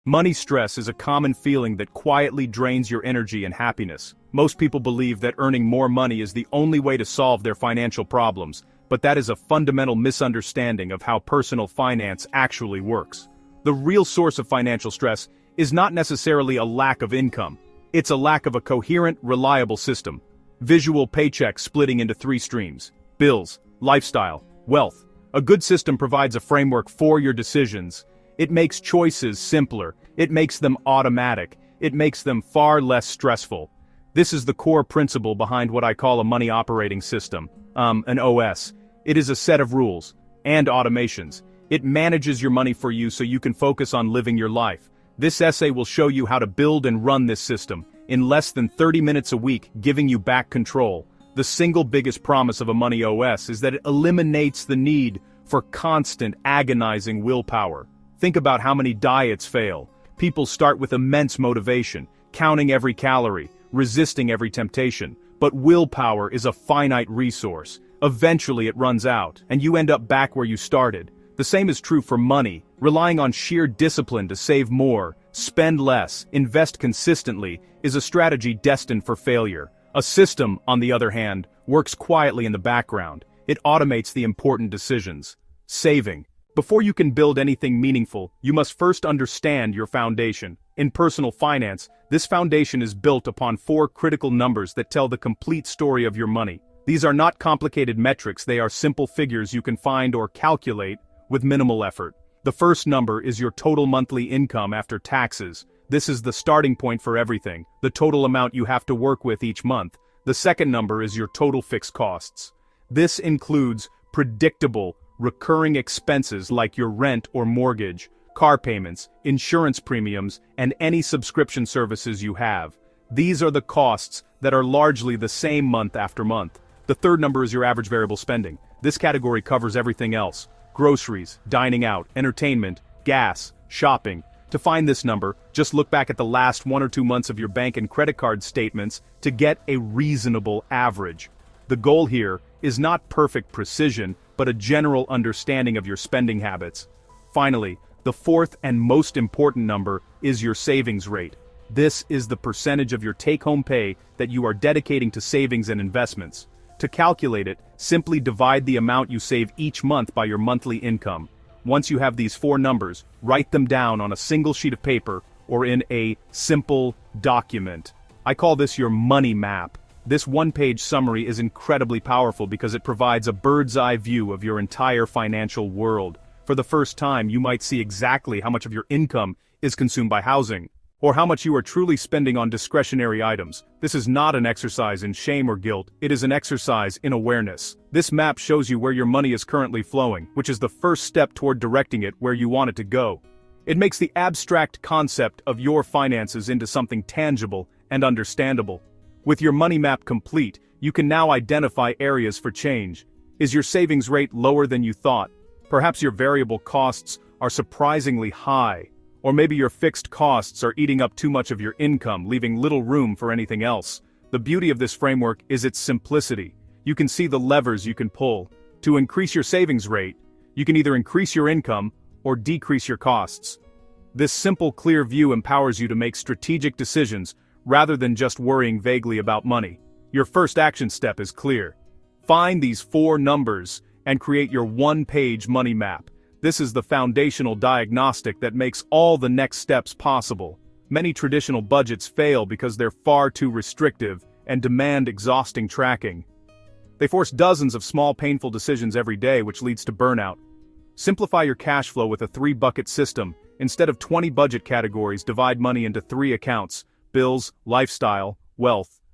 Money stress is a common feeling that quietly drains your energy and happiness. Most people believe that earning more money is the only way to solve their financial problems, but that is a fundamental misunderstanding of how personal finance actually works. The real source of financial stress is not necessarily a lack of income. It's a lack of a coherent, reliable system. Visual paychecks splitting into three streams: bills, lifestyle, wealth. A good system provides a framework for your decisions. It makes choices simpler, it makes them automatic, it makes them far less stressful. This is the core principle behind what I call a money operating system, an OS. It is a set of rules and automations. It manages your money for you so you can focus on living your life. This essay will show you how to build and run this system in less than 30 minutes a week, giving you back control. The single biggest promise of a money OS is that it eliminates the need for constant, agonizing willpower. Think about how many diets fail. People start with immense motivation, counting every calorie, resisting every temptation. But willpower is a finite resource. Eventually it runs out, and you end up back where you started. The same is true for money. Relying on sheer discipline to save more, spend less, invest consistently, is a strategy destined for failure. A system, on the other hand, works quietly in the background. It automates the important decisions. Saving. Before you can build anything meaningful, you must first understand your foundation. In personal finance, this foundation is built upon 4 critical numbers that tell the complete story of your money. These are not complicated metrics, they are simple figures you can find or calculate with minimal effort. The first number is your total monthly income after taxes. This is the starting point for everything, the total amount you have to work with each month. The second number is your total fixed costs. This includes predictable, recurring expenses like your rent or mortgage, car payments, insurance premiums, and any subscription services you have. These are the costs that are largely the same month after month. The third number is your average variable spending. This category covers everything else: groceries, dining out, entertainment, gas, shopping. To find this number, just look back at the last 1 or 2 months of your bank and credit card statements to get a reasonable average. The goal here is not perfect precision, but a general understanding of your spending habits. Finally, the fourth and most important number is your savings rate. This is the percentage of your take-home pay that you are dedicating to savings and investments. To calculate it, simply divide the amount you save each month by your monthly income. Once you have these 4 numbers, write them down on a single sheet of paper or in a simple document. I call this your money map. This one-page summary is incredibly powerful because it provides a bird's-eye view of your entire financial world. For the first time, you might see exactly how much of your income is consumed by housing, or how much you are truly spending on discretionary items. This is not an exercise in shame or guilt, it is an exercise in awareness. This map shows you where your money is currently flowing, which is the first step toward directing it where you want it to go. It makes the abstract concept of your finances into something tangible and understandable. With your money map complete, you can now identify areas for change. Is your savings rate lower than you thought? Perhaps your variable costs are surprisingly high. Or maybe your fixed costs are eating up too much of your income, leaving little room for anything else. The beauty of this framework is its simplicity. You can see the levers you can pull. To increase your savings rate, you can either increase your income or decrease your costs. This simple, clear view empowers you to make strategic decisions rather than just worrying vaguely about money. Your first action step is clear. Find these 4 numbers and create your one-page money map. This is the foundational diagnostic that makes all the next steps possible. Many traditional budgets fail because they're far too restrictive and demand exhausting tracking. They force dozens of small, painful decisions every day, which leads to burnout. Simplify your cash flow with a 3-bucket system. Instead of 20 budget categories, divide money into 3 accounts: bills, lifestyle, wealth.